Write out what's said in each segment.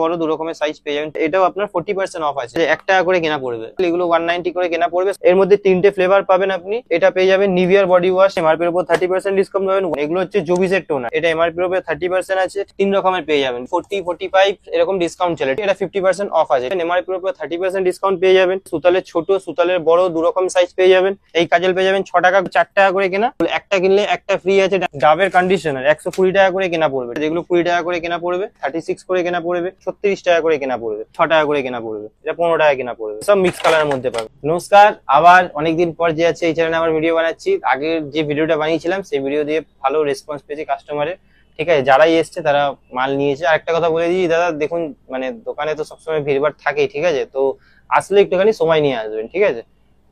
বড় দু রকমের সাইজ পেয়ে যাবেন। এটাও আপনার 40% অফ আছে, 1 টাকা করে কেনা পড়বে। এগুলো 190 করে কেনা পড়বে। এর মধ্যে 3টে ফ্লেভার পাবেন আপনি। এটা পেয়ে যাবেন নিভিয়ার বডি ওয়াশ, এমআরপি এর উপর 30% ডিসকাউন্ট পাবেন। এগুলো হচ্ছে জোভিসের টোনার, এটা এমআরপি এর উপর 30% আছে। 3 রকমের পেয়ে যাবেন, 40, 45 এরকম ডিসকাউন্ট চলে। এটা 50% অফ আছে। এমআরপি এর উপর 30% ডিসকাউন্ট পেয়ে যাবেন। সুতালের ছোট, সুতালের বড় দু রকম সাইজ পেয়ে যাবেন। এই কাজল পেয়ে যাবেন 6 টাকা, 4 টাকা করে কেনা। একটা কিনলে একটা ফ্রি আছে। ডাবের কন্ডিশনার 120 টাকা করে কেনা পড়বে, যেগুলো 20 টাকা করে কেনা পড়বে, 36 করে কেনা পড়বে, 36 টাকা করে কেনা পড়বে, 6 টাকা করে কেনা পড়বে, এটা 15 টাকা কেনা পড়বে। সব মিক্স কালারের মধ্যে পাবে। নমস্কার, আবার অনেকদিন পর যে আছে এই চ্যানেলে আমার ভিডিও বানাচ্ছি। আগের যে ভিডিওটা বানিয়েছিলাম সেই ভিডিও দিয়ে ভালো রেসপন্স পেয়েছি কাস্টমারের। ঠিক আছে, যারাই এসছে তারা মাল নিয়েছে। আর একটা কথা বলে দিই দাদা, দেখুন মানে দোকানে তো সবসময় ভিড়ভাড় থাকেই, ঠিক আছে, তো আসলে একটুখানি সময় নিয়ে আসবেন, ঠিক আছে,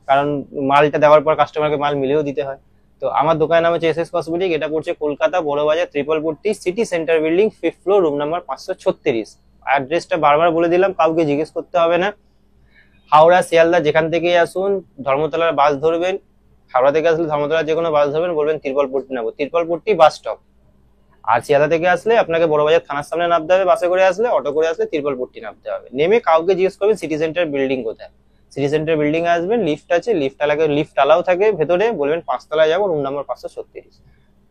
কারণ মালটা দেওয়ার পর কাস্টমারকে মাল মিলেও দিতে হয়। তো আমার দোকানের নাম হচ্ছে এসএস কসমেটিক। এটা পড়ছে Kolkata Barabazar, Tripolpatti, city centre building, 5th floor, room number 536। অ্যাড্রেসটা বারবার বলে দিলাম, কাউকে জিজ্ঞেস করতে হবে না। হাওড়া, শিয়ালদা যেখান থেকেই আসুন, ধর্মতলার বাস ধরবেন। হাওড়া থেকে আসলে ধর্মতলার যে কোনো বাস ধরবেন, বলবেন ত্রিপলপট্টি নেবো, ত্রিপলপট্টি বাস স্টপ। আর শিয়ালদা থেকে আসলে আপনাকে বড়বাজার থানার সামনে নামতে হবে, বাসে করে আসলে, অটো করে আসলে ত্রিপলপট্টি নামতে হবে। নেমে কাউকে জিজ্ঞেস করবেন সিটি সেন্টার বিল্ডিং কোথায়। সিটি সেন্টার বিল্ডিং এ আসবেন, লিফট আছে, লিফট আলাও থাকে ভেতরে, বলবেন 5 তলায় যাবো, রুম নাম্বার 536।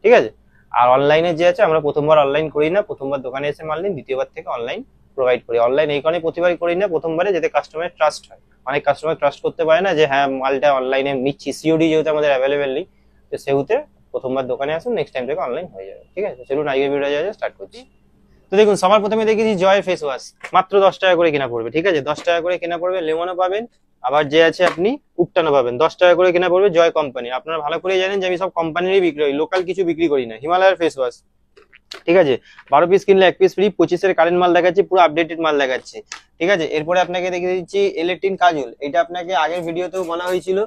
ঠিক আছে। আর অনলাইনে যে আছে, আমরা প্রথমবার অনলাইন করি না, প্রথমবার দোকানে এসে মাল নিন, দ্বিতীয়বার থেকে অনলাইন প্রোভাইড করি। অনলাইন এই কারণে প্রতিবারই করি না, প্রথমবারে যাতে কাস্টমারের ট্রাস্ট হয়। অনেক কাস্টমার ট্রাস্ট করতে পারে না যে হ্যাঁ মালটা অনলাইনে নিচ্ছি, সিওডি যেহেতু আমাদের অ্যাভেলেবেল নেই, তো সেহেতু প্রথমবার দোকানে আসুন, নেক্সট টাইম থেকে অনলাইন হয়ে যাবে। ঠিক আছে, চলুন আজকে ভিডিও যা স্টার্ট করছি। তো দেখুন, সবার প্রথমে দেখেছি জয় ফেস ওয়াশ, মাত্র 10 টাকা করে কেনা পড়বে। ঠিক আছে, 10 টাকা করে কেনা পড়বে। লেমনও পাবেন, আবার যে আছে আপনি উকটানো পাবেন। 10 টাকা করে কেনা পড়বে, জয় কোম্পানি। আপনারা ভালো করে জানেন যে আমি সব কোম্পানিরই বিক্রি করি, লোকাল কিছু বিক্রি করি না। হিমালয়ের ফেস ওয়াশ, ঠিক আছে, 12 পিস কিনলে 1 পিস ফ্রি। 25-এর কারেন্ট মাল দেখাচ্ছি, পুরো আপডেটেড মাল দেখাচ্ছি। ঠিক আছে, এরপরে আপনাকে দেখিয়ে দিচ্ছি ইলেকট্রিন কাজল। এটা আপনাকে আগের ভিডিওতেও বলা হয়েছিল,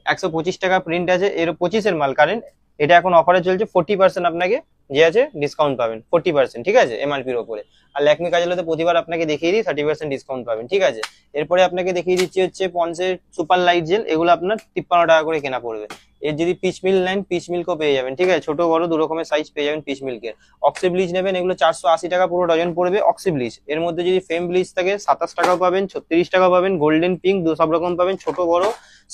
125 টাকা প্রিন্ট আছে, এর 25-এর মাল কারেন্ট। এটা এখন অফারে চলছে, 40% আপনাকে যে আছে ডিসকাউন্ট পাবেন, 40%। ঠিক আছে, এমআরপির ওপরে। আর ল্যাকমি কাজলতে প্রতিবার আপনাকে দেখিয়ে দিই 30% ডিসকাউন্ট পাবেন। ঠিক আছে, এরপরে আপনাকে দেখিয়ে দিচ্ছি হচ্ছে পন্সের সুপার লাইট জেল। এগুলো আপনার 53 টাকা করে কেনা পড়বে। এর যদি পিচ মিল্ক নেন, পিচ মিল্কও পেয়ে যাবেন। ঠিক আছে, ছোট বড় দু রকমের সাইজ পেয়ে যাবেন পিচ মিল্কের। অক্সি ব্লিচ নেবেন, এগুলো 480 টাকা পুরো ডজন পড়বে অক্সি ব্লিচ। এর মধ্যে যদি ফেম ব্লিচ থাকে 27 টাকাও পাবেন, 36 টাকা পাবেন, গোল্ডেন পিঙ্ক সব রকম পাবেন, ছোট বড়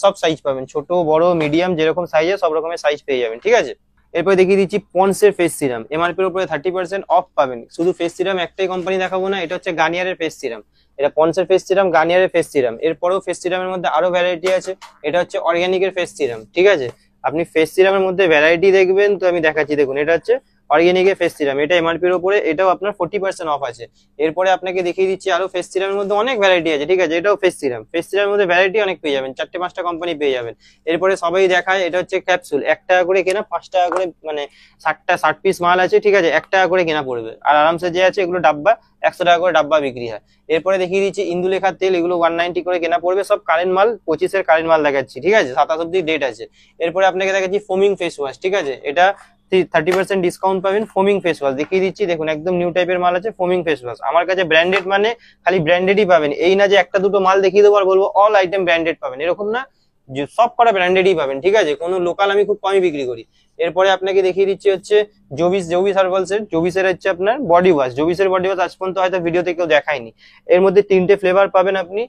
সব সাইজ পাবেন, ছোট বড় মিডিয়াম যেরকম সাইজে সব রকমের সাইজ পেয়ে যাবেন। ঠিক আছে, এরপরে দেখিয়ে দিচ্ছি পন্সের ফেস সিরাম। এমআরপির উপরে 30% অফ পাবেন। শুধু ফেস সিরাম একটাই কোম্পানি দেখাবো না, এটা হচ্ছে গার্নিয়ারের ফেস সিরাম। এটা পন্সের ফেস সিরাম, গার্নিয়ারের ফেস সিরাম। এরপরেও ফেস সিরামের মধ্যে আরো ভ্যারাইটি আছে। এটা হচ্ছে অর্গানিকের ফেস সিরাম। ঠিক আছে, আপনি ফেস সিরামের মধ্যে ভ্যারাইটি দেখবেন, তো আমি দেখাচ্ছি। দেখুন, এটা হচ্ছে অর্গানিকের ফেস সিরাম, এটা এমআরপির উপরে, এটাও আপনার 40% অফ আছে। এরপরে আপনাকে দেখিয়ে দিচ্ছি আরো ফেস সিরামের মধ্যে অনেক ভ্যারাইটি আছে। ঠিক আছে, এটাও ফেস সিরাম। ফেস সিরামের মধ্যে ভ্যারাইটি অনেক পেয়ে যাবেন, 4-5টা কোম্পানি পেয়ে যাবেন। এরপরে সবাই দেখায়, এটা হচ্ছে ক্যাপসুল। 1 টাকা করে কেনা, 5 টাকা করে, মানে 60 পিস মাল আছে। ঠিক আছে, 1 টাকা করে কেনা পড়বে। আর আরামসে যে আছে এগুলো ডাব্বা 100 টাকা করে ডাব্বা বিক্রি হয়। এরপরে দেখিয়ে দিচ্ছি ইন্দুলেখার তেল, এগুলো 190 করে কেনা পড়বে। সব কারেন্ট মাল, 25-এর কারেন্ট মাল দেখাচ্ছি। ঠিক আছে, 27 অব্দি ডেট আছে। এরপরে আপনাকে দেখাচ্ছি ফোমিং ফেস ওয়াশ। ঠিক আছে, এটা 30% ডিসকাউন্ট পাবেন। ফোমিং ফেস ওয়াশ দেখিয়ে দিচ্ছি, দেখুন একদম নিউ টাইপের মাল আছে ফোমিং ফেস ওয়াশ। আমার কাছে ব্র্যান্ডেড মানে খালি ব্র্যান্ডেডই পাবেন, এই না যে একটা দুটো মাল দেখিয়ে দেবো আর বলবো অল আইটেম ব্র্যান্ডেড পাবেন, এরকম না, যে সব কটা ব্র্যান্ডেডই পাবেন। ঠিক আছে, কোনো লোকাল আমি খুব কমই বিক্রি করি। এরপরে আপনাকে দেখিয়ে দিচ্ছি হচ্ছে জোভিস হার্বালসের। জোভিসের হচ্ছে আপনার বডি ওয়াশ। জোভিসের বডি ওয়াশ আজ পর্যন্ত হয়তো ভিডিওতে কেউ দেখায়নি। এর মধ্যে 3টে ফ্লেভার পাবেন আপনি।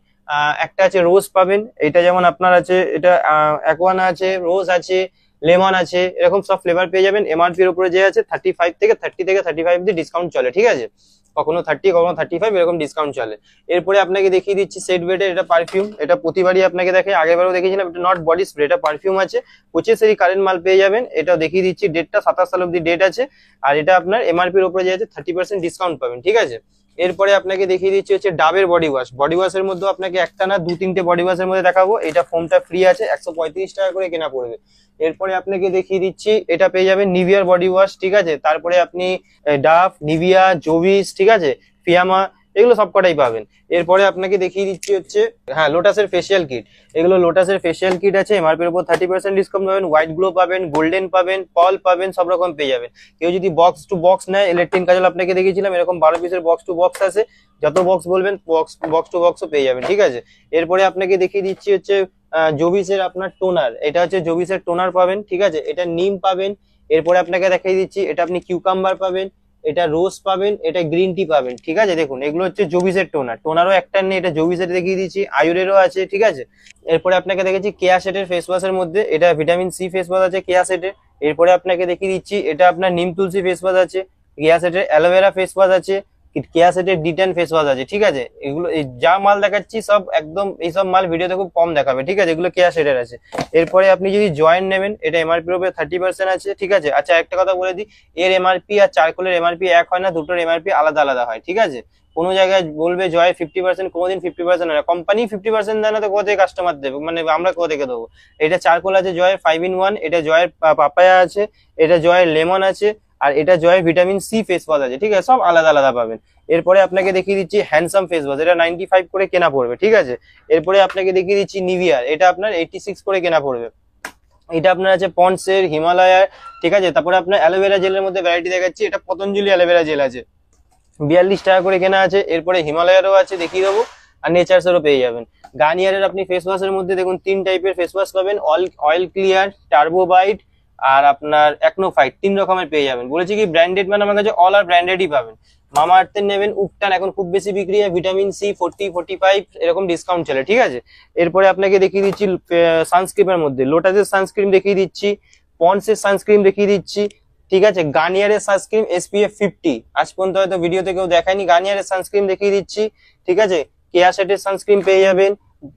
একটা আছে রোজ পাবেন, এটা যেমন আপনার আছে, এটা অ্যাকোয়ানা আছে, রোজ আছে, লেমন আছে, এরকম সব ফ্লেভার পেয়ে যাবেন। এমআরপির উপরে যে আছে 35 থেকে 35 দিয়ে ডিসকাউন্ট চলে। ঠিক আছে, কখনো 30, কখনো 35 এরকম ডিসকাউন্ট চলে। এরপরে আপনাকে দেখিয়ে দিচ্ছি সেট বেডের, এটা পারফিউম। এটা প্রতিবারই আপনাকে দেখে, আগেরবারও দেখেছিলাম। এটা নট বডি স্প্রে, এটা পারফিউম আছে। 25-এরই কারেন্ট মাল পেয়ে যাবেন। এটা দেখিয়ে দিচ্ছি, ডেটটা 27 সাল অব্দি ডেট আছে। আর এটা আপনার এমআরপির উপরে যে আছে 30% ডিসকাউন্ট পাবেন। ঠিক আছে, এরপরে আপনাকে দেখিয়ে দিচ্ছি হচ্ছে ডাবের বডি ওয়াশ। বডি ওয়াশের মধ্যে আপনাকে একটা না 2-3টে বডি ওয়াশের মধ্যে দেখাবো। এটা ফোমটা ফ্রি আছে, 135 টাকা করে কেনা পড়বে। এরপরে আপনাকে দেখিয়ে দিচ্ছি, এটা পেয়ে যাবেন নিভিয়ার বডি ওয়াশ। ঠিক আছে, তারপরে আপনি ডাভ, নিভিয়া, জোভিস, ঠিক আছে, ফিয়ামা, এগুলো সবকটাই পাবেন। এরপরে আপনাকে দেখিয়ে দিচ্ছি হচ্ছে হ্যাঁ লোটাসের ফেসিয়াল কিট। এগুলো লোটাসের ফেসিয়াল কিট আছে, এমআরপির উপর 30% ডিসকাউন্ট পাবেন। হোয়াইট গ্লো পাবেন, গোল্ডেন পাবেন, পল পাবেন, সব রকম পেয়ে যাবেন। কেউ যদি বক্স টু বক্স নেয়, ইলেকট্রিন কাজল আপনাকে দেখিয়েছিলাম, এরকম 12 পিসের বক্স টু বক্স আছে। যত বক্স বলবেন বক্স টু বক্সও পেয়ে যাবেন। ঠিক আছে, এরপরে আপনাকে দেখিয়ে দিচ্ছি হচ্ছে জোভিসের আপনার টোনার। এটা হচ্ছে জোভিসের টোনার পাবেন। ঠিক আছে, এটা নিম পাবেন। এরপরে আপনাকে দেখিয়ে দিচ্ছি, এটা আপনি কিউকাম্বার পাবেন, এটা রোজ পাবেন, এটা গ্রিন টি পাবেন, ঠিক আছে। দেখুন এগুলো হচ্ছে জোভিসের টোনার, টোনারও একটা নেই, এটা জোভিসের দেখিয়ে দিচ্ছি, আয়ুরেরও আছে, ঠিক আছে। এরপরে আপনাকে দেখেছি কেয়া সেটের ফেস ওয়াশের মধ্যে, এটা ভিটামিন সি ফেস ওয়াশ আছে কেয়া সেটের। এরপরে আপনাকে দেখিয়ে দিচ্ছি, এটা আপনার নিম তুলসী ফেস ওয়াশ আছে, কেয়া সেটের অ্যালোভেরা ফেস ওয়াশ আছে, কেয়া সেটের ডিটেন ফেস ওয়াশ আছে, ঠিক আছে। এগুলো যা মাল দেখাচ্ছি সব একদম এইসব মাল ভিডিওতে খুব কম দেখাবে, ঠিক আছে, এগুলো কেয়া সেটের আছে। এরপরে আপনি যদি জয়েন্ট নেবেন, এটা এমআরপি এর উপরে 30% আছে, ঠিক আছে। আচ্ছা একটা কথা বলে দিই, এর এমআরপি আর চারকোলের এমআরপি এক হয় না, দুটোর এমআরপি আলাদা আলাদা হয়, ঠিক আছে। কোনো জায়গায় বলবে জয় 50%, কোনোদিন 50% হয় না, কোম্পানি 50% দেয় না, তো কোথা থেকে কাস্টমার দেবে, মানে আমরা কোথা থেকে দেবো। এটা চারকোল আছে জয়ের 5 in 1, এটা জয়ের পাপায়া আছে, এটা জয়ের লেমন আছে, আর এটা জয়ের ভিটামিন সি ফেস ওয়াশ আছে, ঠিক আছে, সব আলাদা আলাদা পাবেন। এরপরে আপনাকে দেখিয়ে দিচ্ছি হ্যান্ডসাম ফেস ওয়াশ, এটা 95 করে কেনা পড়বে, ঠিক আছে। এরপরে আপনাকে দেখিয়ে দিচ্ছি নিভিয়ার, এটা আপনার 86 করে কেনা পড়বে। এটা আপনার আছে পন্ডসের, হিমালয়ার, ঠিক আছে। তারপরে আপনার অ্যালোভেরা জেলের মধ্যে ভ্যারাইটি দেখাচ্ছি, এটা পতঞ্জলি অ্যালোভেরা জেল আছে, 42 টাকা করে কেনা আছে। এরপরে হিমালয়ারও আছে, দেখিয়ে দেবো, আর নেচার্সেরও পেয়ে যাবেন। গার্নিয়ারের আপনি ফেস ওয়াশের মধ্যে দেখুন 3 টাইপের ফেস ওয়াশ পাবেন, অয়েল ক্লিয়ার, টার্বোবাইট, আর আপনার অ্যাকনোফাইট, 3 রকমের পেয়ে যাবেন। বলেছি কি ব্র্যান্ডেড, মানে আমার কাছে অল আর ব্র্যান্ডেডই পাবেন। মামা আর্থের নেবেন, উপটান এখন খুব বেশি বিক্রি হয়, ভিটামিন সি 40-45 এরকম ডিসকাউন্ট চলে, ঠিক আছে। এরপরে আপনাকে দেখিয়ে দিচ্ছি সানস্ক্রিমের মধ্যে, লোটাসের সানস্ক্রিন দেখিয়ে দিচ্ছি, পন্ডসের সানস্ক্রিন দেখিয়ে দিচ্ছি, ঠিক আছে। গার্নিয়ারের সানস্ক্রিন SPF 50, আজ পর্যন্ত হয়তো ভিডিওতে কেউ দেখায়নি, গার্নিয়ারের সানস্ক্রিন দেখিয়ে দিচ্ছি, ঠিক আছে। কেয়া সেটের সানস্ক্রিন পেয়ে যাবেন,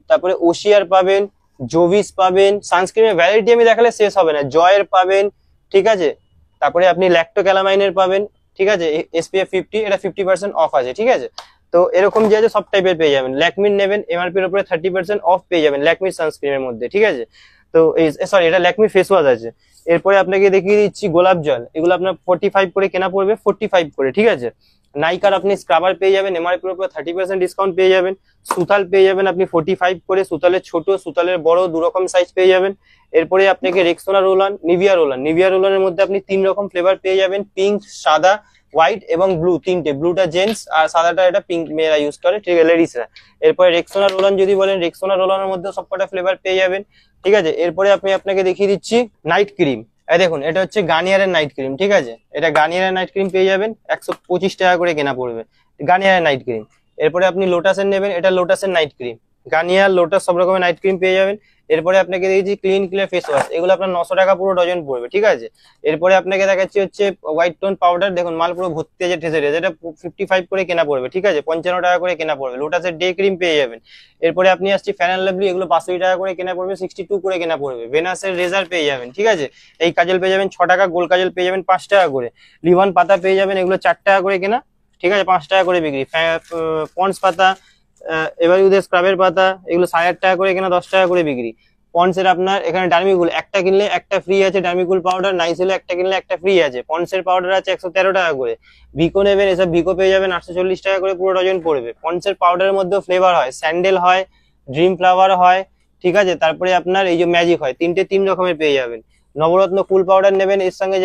তারপরে ওশিয়ার পাবেন, জোভিস পাবেন, সানস্ক্রিনের ভ্যারাইটি আমি দেখালে শেষ হবে না, জয়ের পাবেন, ঠিক আছে। তারপরে আপনি ল্যাক্টোক্যালামাইনের পাবেন, ঠিক আছে, SPF 50, এটা 50% অফ আছে, ঠিক আছে। তো এরকম যে আছে সব টাইপের পেয়ে যাবেন। ল্যাকমির নেবেন, এমআরপি এর উপরে 30% অফ পেয়ে যাবেন ল্যাকমির সানস্ক্রিনের মধ্যে, ঠিক আছে। তো সরি, এটা ল্যাকমি ফেস ওয়াশ আছে। এরপরে আপনাকে দেখিয়ে দিচ্ছি গোলাপ জল, এগুলো আপনার 45 করে কেনা পড়বে, 45 করে, ঠিক আছে। নাইকার আপনি স্ক্রাবার পেয়ে যাবেন, এমআরপি এর উপর 30% ডিসকাউন্ট পেয়ে যাবেন। সুতাল পেয়ে যাবেন আপনি 45 করে, সুতালের ছোট, সুতালের বড়, 2 রকম সাইজ পেয়ে যাবেন। এরপরে আপনাকে রেক্সোনা রোলান, নিভিয়া রোলান, নিভিয়া রোলানের মধ্যে আপনি 3 রকম ফ্লেভার পেয়ে যাবেন, পিঙ্ক, সাদা, হোয়াইট এবং ব্লু, 3টে। ব্লুটা জেন্টস আর সাদাটা এটা পিঙ্ক মেয়েরা ইউজ করে, ঠিক আছে, লেডিসরা। এরপরে রেক্সোনা রোলান যদি বলেন, রেক্সোনা রোলানের মধ্যে সবকটা ফ্লেভার পেয়ে যাবেন, ঠিক আছে। এরপরে আপনাকে দেখিয়ে দিচ্ছি নাইট ক্রিম, এই দেখুন এটা হচ্ছে গার্নিয়ারের নাইট ক্রিম, ঠিক আছে। এটা গার্নিয়ারের নাইট ক্রিম পেয়ে যাবেন, 125 টাকা করে কেনা পড়বে গার্নিয়ারের নাইট ক্রিম। এরপরে আপনি লোটাসের নেবেন, এটা লোটাসের নাইট ক্রিম, গার্নিয়ার, লোটাস সব রকমের নাইট ক্রিম পেয়ে যাবেন। এরপরে আপনাকে দেখেছি ক্লিন ক্লিয়ার ফেস ওয়াশ, এগুলো আপনার 900 টাকা পুরো ডজন পড়বে, ঠিক আছে। এরপরে আপনাকে দেখাচ্ছি হচ্ছে হোয়াইট টোন পাউডার, দেখুন মাল পুরো ভর্তি আছে ঠেসে ঠেসে, এটা 55 করে কেনা পড়বে, ঠিক আছে, 55 টাকা করে কেনা পড়বে। লোটাসের ডে ক্রিম পেয়ে যাবেন। এরপরে আপনি আসছি ফ্যান অ্যান্ড লাভলি, এগুলো 62 টাকা করে কেনা পড়বে, 62 করে কেনা পড়বে। ভেনাসের রেজার পেয়ে যাবেন, ঠিক আছে, এই কাজল পেয়ে যাবেন 6 টাকা, গোল কাজল পেয়ে যাবেন 5 টাকা করে। লিভান পাতা পেয়ে যাবেন, এগুলো 4 টাকা করে কেনা, ঠিক আছে, 5 টাকা করে বিক্রি। পন্ডস পাতা, এবার স্ক্রাবের পাতা, এগুলো 8.5 টাকা করে কেনা, 10 টাকা করে বিক্রি। পন্ডসের আপনার এখানে ডার্মিকুল, একটা কিনলে একটা ফ্রি আছে, ডার্মিকুল পাউডার। নাইসেলে একটা কিনলে একটা ফ্রি আছে। পন্ডসের পাউডার আছে 113 টাকা করে। ভিকো নেবেন, এসব ভিকো পেয়ে যাবেন 840 টাকা করে পুরো ডজন পড়বে। পন্ডসের পাউডারের মধ্যেও ফ্লেভার হয়, স্যান্ডেল হয়, ড্রিম ফ্লাওয়ার হয়, ঠিক আছে। তারপরে আপনার এই যে ম্যাজিক হয়, 3 রকমের পেয়ে যাবেন। নবরত্ন কুল পাউডার নেবেন, এর সঙ্গে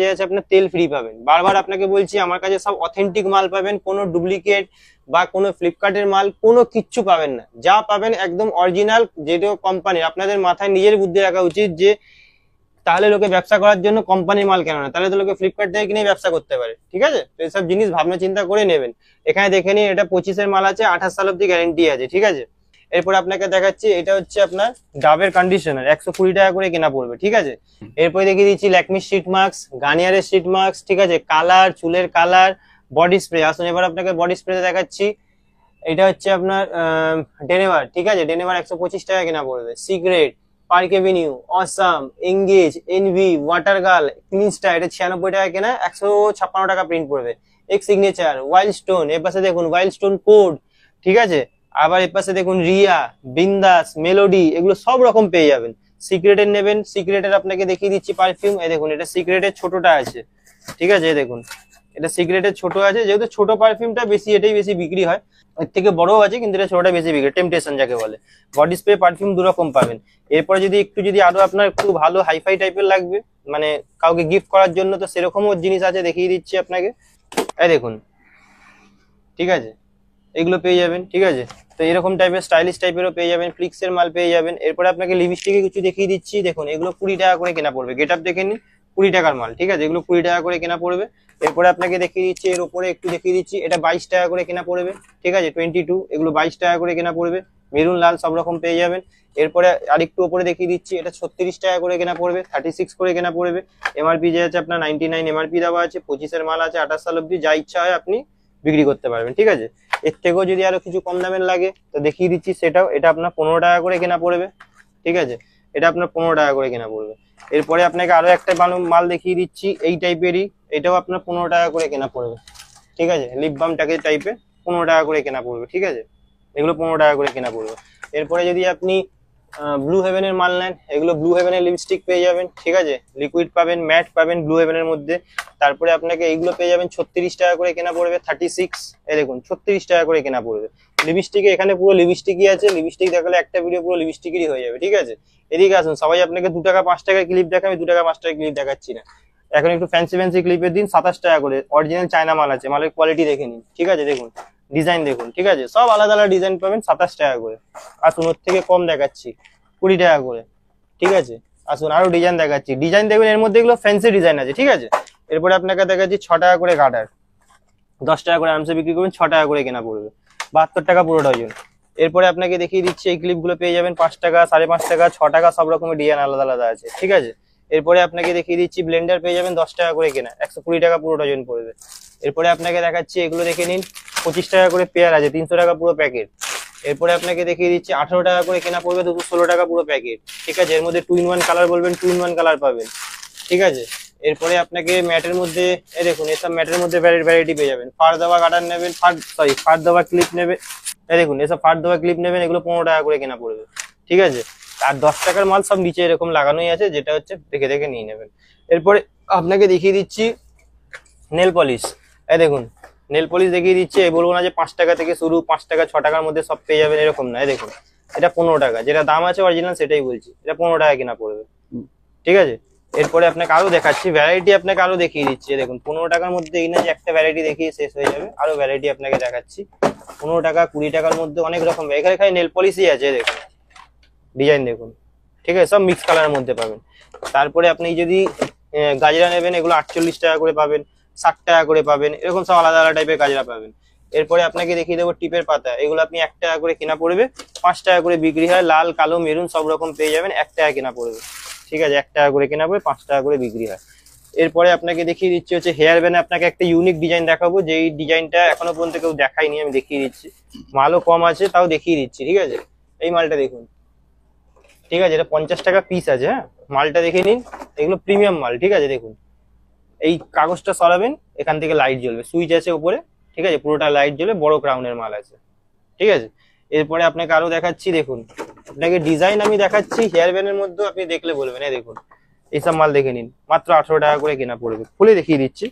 যে আছে আপনার তেল ফ্রি পাবেন। বারবার আপনাকে বলছি, আমার কাছে সব অথেন্টিক মাল পাবেন, কোনো ডুপ্লিকেট বা কোনো ফ্লিপকার্টের মাল কোনো কিচ্ছু পাবেন না। যা পাবেন একদম অরিজিনাল, যেটা কোম্পানির। আপনাদের মাথায় নিজের বুদ্ধি রাখা উচিত যে তাহলে লোকে ব্যবসা করার জন্য কোম্পানির মাল কেন না, তাহলে তো লোকে ফ্লিপকার্ট থেকে কিনে ব্যবসা করতে পারে, ঠিক আছে। তো এইসব জিনিস ভাবনা চিন্তা করে নেবেন। এখানে দেখে নিন, এটা 25-এর মাল আছে, 28 সাল অব্দি গ্যারেন্টি আছে, ঠিক আছে। এরপর আপনাকে দেখাচ্ছি, এটা হচ্ছে আপনার ডাবের কন্ডিশনার, 120 টাকা করে কেনা পড়বে, ঠিক আছে। এরপরে দেখিয়ে দিচ্ছি ল্যাকমি স্ট্রিট মাস্ক, গার্নিয়ারের স্ট্রিট মাস্ক, ঠিক আছে, কালার, চুলের কালার, বডি স্প্রে। আসুন এবার আপনাকে বডি স্প্রে দেখাচ্ছি। এটা হচ্ছে আপনার ডেনেভার, ঠিক আছে, ডেনেভার 125 টাকা কেনা পড়বে। Secret, Park Avenue, Awesome, Engage, Envy, Water Girl, Cleanstar, এটা 96 টাকা কেনা, 156 টাকা প্রিন্ট পড়বে। এক্স সিগনেচার, ওয়াইল্ড স্টোন, এর পাশে দেখুন ওয়াইল্ড স্টোন কোড, ঠিক আছে। আবার এর পাশে দেখুন রিয়া, বিন্দাস, মেলোডি, এগুলো সব রকম পেয়ে যাবেন। সিক্রেটের নেবেন, সিক্রেটের আপনাকে দেখিয়ে দিচ্ছি পারফিউম, এই দেখুন এটা সিক্রেটের ছোটটা আছে, ঠিক আছে, এই দেখুন এটা সিক্রেটের ছোট আছে, যেহেতু ছোট পারফিউমটা বেশি, এটাই বেশি বিক্রি হয়। এর থেকে বড়ও আছে, কিন্তু এটা ছোটটা বেশি বিক্রি, টেম্পটেশন যাকে বলে। বডি স্প্রে, পারফিউম 2 রকম পাবেন। এরপরে যদি আরো আপনার একটু ভালো হাইফাই টাইপের লাগবে, মানে কাউকে গিফট করার জন্য, তো সেরকমও জিনিস আছে, দেখিয়ে দিচ্ছি আপনাকে, এই দেখুন, ঠিক আছে, এগুলো পেয়ে যাবেন, ঠিক আছে। তো এরকম টাইপের স্টাইলিশ টাইপেরও পেয়ে যাবেন, ফ্লিক্সের মাল পেয়ে যাবেন। এরপরে আপনাকে লিপস্টিকে কিছু দেখিয়ে দিচ্ছি, দেখুন এগুলো 20 টাকা করে কেনা পড়বে। গেট আপ দেখে নিন, 20 টাকার মাল, ঠিক আছে, এগুলো 20 টাকা করে কেনা পড়বে। এরপরে আপনাকে দেখিয়ে দিচ্ছি, এর উপরে একটু দেখিয়ে দিচ্ছি, এটা 22 টাকা করে কেনা পড়বে, ঠিক আছে, 22, এগুলো 22 টাকা করে কেনা পড়বে, মেরুন লাল সব রকম পেয়ে যাবেন। এরপরে আরেকটু উপরে দেখিয়ে দিচ্ছি, এটা 36 টাকা করে কেনা পড়বে, 36 করে কেনা পড়বে। এমআরপি যে আছে আপনার 99 এমআরপি দেওয়া আছে, 25-এর মাল আছে, 28 সাল অব্দি, যা ইচ্ছা হয় আপনি বিক্রি করতে পারবেন, ঠিক আছে। এর থেকেও যদি আরো কিছু কম দামের লাগে তো দেখিয়ে দিচ্ছি সেটাও, এটা আপনার 15 টাকা করে কেনা পড়বে, ঠিক আছে, এটা আপনার 15 টাকা করে কেনা পড়বে। এরপরে আপনাকে আরো একটা মাল দেখিয়ে দিচ্ছি এই টাইপেরই, এটাও আপনার 15 টাকা করে কেনা পড়বে, ঠিক আছে, লিপ বাম টাইপের 15 টাকা করে কেনা পড়বে, ঠিক আছে, এগুলো 15 টাকা করে কেনা পড়বে। এরপরে যদি আপনি ব্লু হেভেনের মাল নেন, এগুলো ব্লু হেভেনের লিপস্টিক পেয়ে যাবেন, ঠিক আছে, লিকুইড পাবেন, ম্যাট পাবেন ব্লু হেভেনের মধ্যে। তারপরে আপনাকে এইগুলো পেয়ে যাবেন 36 টাকা করে কেনা পড়বে, 36, এই দেখুন 36 টাকা করে কেনা পড়বে। লিপস্টিকে এখানে পুরো লিপস্টিকই আছে, লিপস্টিক দেখালে একটা ভিডিও পুরো লিপস্টিকেরই হয়ে যাবে, ঠিক আছে। এদিকে আসুন, সবাই আপনাকে 2 টাকা 5 টাকার ক্লিপ দেখাবে, 2 টাকা 5 টাকার ক্লিপ দেখাচ্ছি না, এখন একটু ফ্যান্সি ক্লিপের দিন। 27 টাকা করে অরিজিনাল চায়না মাল আছে, মালের কোয়ালিটি দেখে নিন, ঠিক আছে, দেখুন ডিজাইন দেখুন, ঠিক আছে, সব আলাদা আলাদা ডিজাইন পাবেন 27 টাকা করে। আসুন ওর থেকে কম দেখাচ্ছি, 20 টাকা করে, ঠিক আছে। আসুন আরো ডিজাইন দেখাচ্ছি, ডিজাইন দেখবেন এর মধ্যে এগুলো ফ্যান্সি ডিজাইন আছে, ঠিক আছে। এরপরে আপনাকে দেখাচ্ছি 6 টাকা করে গার্ডার, 10 টাকা করে আরামসে বিক্রি করবেন, 6 টাকা করে কেনা পড়বে, 72 টাকা পুরো ডজন। এরপরে আপনাকে দেখিয়ে দিচ্ছি এই ক্লিপগুলো পেয়ে যাবেন 5 টাকা, 5.5 টাকা, 6 টাকা, সব রকমের ডিজাইন আলাদা আলাদা আছে, ঠিক আছে। এরপরে আপনাকে দেখিয়ে দিচ্ছি ব্লেন্ডার পেয়ে যাবেন 10 টাকা করে কেনা, 120 টাকা পুরো ডজন পড়বে। এরপরে আপনাকে দেখাচ্ছি এগুলো দেখে নিন, 25 টাকা করে পেয়ার আছে, 300 টাকা পুরো প্যাকেট। এরপরে আপনাকে দেখিয়ে দিচ্ছি 18 টাকা করে কেনা পড়বে, 216 টাকা পুরো প্যাকেট, ঠিক আছে। এর মধ্যে 2-in-1 কালার বলবেন, 2-in-1 কালার পাবেন, ঠিক আছে। এরপরে আপনাকে ম্যাটের মধ্যে এই দেখুন, এসব ম্যাটের মধ্যে ভ্যারাইটি পেয়ে যাবেন। ফার দেওয়া গার্ডার নেবেন, ফার দেওয়া ক্লিপ নেবে, এই দেখুন এসব ফার দেওয়া ক্লিপ নেবেন, এগুলো 15 টাকা করে কেনা পড়বে, ঠিক আছে। আর 10 টাকার মাল সব নিচে এরকম লাগানোই আছে, যেটা হচ্ছে দেখে দেখে নিয়ে নেবেন। এরপরে আপনাকে দেখিয়ে দিচ্ছি নেল পলিশ, এই দেখুন নেল পলিশ দেখিয়ে দিচ্ছে, বলবো না যে 5 টাকা থেকে শুরু, 5 টাকা 6 টাকার মধ্যে সব পেয়ে যাবেন, এরকম না। এই দেখুন এটা 15 টাকা, যেটা দাম আছে অরিজিনাল সেটাই বলছি, এটা 15 টাকা কেনা পড়বে, ঠিক আছে। এরপরে আপনাকে আরো দেখাচ্ছি ভ্যারাইটি, আপনাকে আরো দেখিয়ে দিচ্ছি, দেখুন 15 টাকার মধ্যে এই না যে একটা ভ্যারাইটি দেখিয়ে শেষ হয়ে যাবে, আরো ভ্যারাইটি আপনাকে দেখাচ্ছি। 15 টাকা 20 টাকার মধ্যে অনেক রকম, এখানে খালি নেল পলিশই আছে, দেখুন ডিজাইন দেখুন, ঠিক আছে, সব মিক্স কালারের মধ্যে পাবেন। তারপরে আপনি যদি গাজরা নেবেন, এগুলো 48 টাকা করে পাবেন, 60 টাকা করে পাবেন, এরকম সব আলাদা আলাদা টাইপের গাজরা পাবেন। এরপরে আপনাকে দেখিয়ে দেবো টিপের পাতা, এগুলো আপনি 1 টাকা করে কেনা পড়বে, 5 টাকা করে বিক্রি হয়, লাল কালো মেরুন সব রকম পেয়ে যাবেন, 1 টাকা কেনা পড়বে, ঠিক আছে, 1 টাকা করে কেনা পড়বে, 5 টাকা করে বিক্রি হয়। এরপরে আপনাকে দেখিয়ে দিচ্ছি হচ্ছে হেয়ার ব্যান্ড, আপনাকে একটা ইউনিক ডিজাইন দেখাবো, যেই ডিজাইনটা এখনো পর্যন্ত কেউ দেখায়নি, আমি দেখিয়ে দিচ্ছি, মালও কম আছে তাও দেখিয়ে দিচ্ছি, ঠিক আছে। এই মালটা দেখুন, ঠিক আছে, এটা 50 টাকা পিস আছে, হ্যাঁ, মালটা দেখে নিন, এগুলো প্রিমিয়াম মাল, ঠিক আছে। দেখুন এই কাগজটা সরাবেন, এখান থেকে লাইট জ্বলবে, সুইচ আছে উপরে, ঠিক আছে, পুরোটা লাইট জ্বলে, বড় ক্রাউনের মাল আছে, ঠিক আছে। এরপরে আপনাকে আরো দেখাচ্ছি, দেখুন আপনাকে ডিজাইন আমি দেখাচ্ছি হেয়ার ব্যান্ডের মধ্যে, আপনি দেখলে বলবেন, এই দেখুন এইসব মাল দেখে নিন, মাত্র 18 টাকা করে কেনা পড়বে, খুলে দেখিয়ে দিচ্ছি,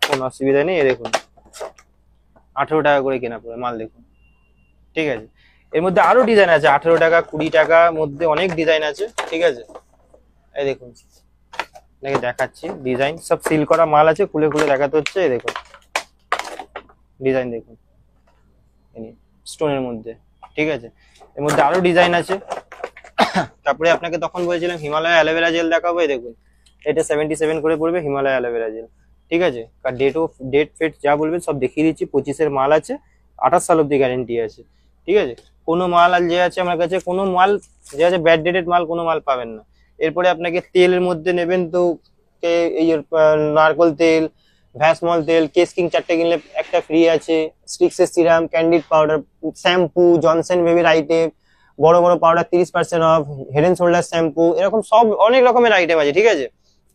কোনো অসুবিধা নেই, এই দেখুন 18 টাকা করে কেনা পড়বে মাল, দেখুন, ঠিক আছে। এর মধ্যে আরো ডিজাইন আছে, 18 টাকা 20 টাকার মধ্যে অনেক ডিজাইন আছে, ঠিক আছে। এই দেখুন আপনাকে দেখাচ্ছি ডিজাইন, সব সিল করা মাল আছে, খুলে খুলে দেখাতে হচ্ছে, এই দেখুন ডিজাইন দেখুন স্টোনের মধ্যে, ঠিক আছে। এর মধ্যে আরো ডিজাইন আছে। তারপরে আপনাকে তখন বলছিলাম হিমালয় অ্যালোভেরা জেল দেখাবো, এই দেখুন এটা 77 করে পড়বে হিমালয় অ্যালোভেরা জেল, ঠিক আছে। ডেট ফেট যা বলবেন সব দেখিয়ে দিচ্ছি, 25-এর মাল আছে, 28 সাল অব্দি গ্যারেন্টি আছে, ঠিক আছে। কোনো মাল আর যে আছে আমার কাছে, কোনো মাল যে আছে ব্যাড ডেটেড মাল কোনো মাল পাবেন না। এরপরে আপনাকে তেলের মধ্যে নেবেন তো এই নারকল তেল, ভ্যাসমল তেল, কেস কিং 4টে কিনলে একটা ফ্রি আছে, স্টিক্সের serum, Candid powder, shampoo, Johnson বেবির আইটেম, বড় বড় powder 30% off, head and shoulder shampoo, এরকম সব অনেক রকমের আইটেম আছে, ঠিক আছে।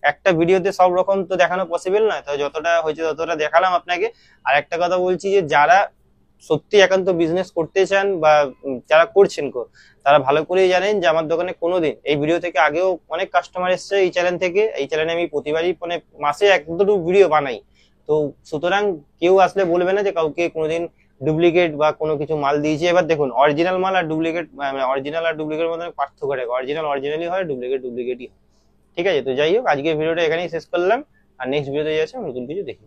একটা ভিডিওতে সব রকম তো দেখানো পসিবল না, তো যতটা হয়েছে ততটা দেখালাম আপনাকে। আর একটা কথা বলছি যে যারা সত্যি একান্ত বিজনেস করতে চান বা যারা করছেন তারা ভালো করেই জানেন যে আমার দোকানে কোনোদিন, এই ভিডিও থেকে আগেও অনেক কাস্টমার এসছে এই চ্যানেল থেকে, এই চ্যানেলে আমি প্রতিবারই মানে মাসে 1-2 ভিডিও বানাই, তো সুতরাং কেউ আসলে বলবে না যে কাউকে কোনোদিন ডুপ্লিকেট বা কোনো কিছু মাল দিয়েছি। এবার দেখুন অরিজিনাল মাল আর ডুপ্লিকেট, অরিজিনাল আর ডুপ্লিকেট মধ্যে পার্থক্য থাকে, অরিজিনাল অরিজিনালই হয়, ডুপ্লিকেটই হয়, ঠিক আছে। তো যাই হোক আজকের ভিডিওটা এখানেই শেষ করলাম, আর নেক্সট ভিডিওতে যাচ্ছে নতুন কিছু দেখি।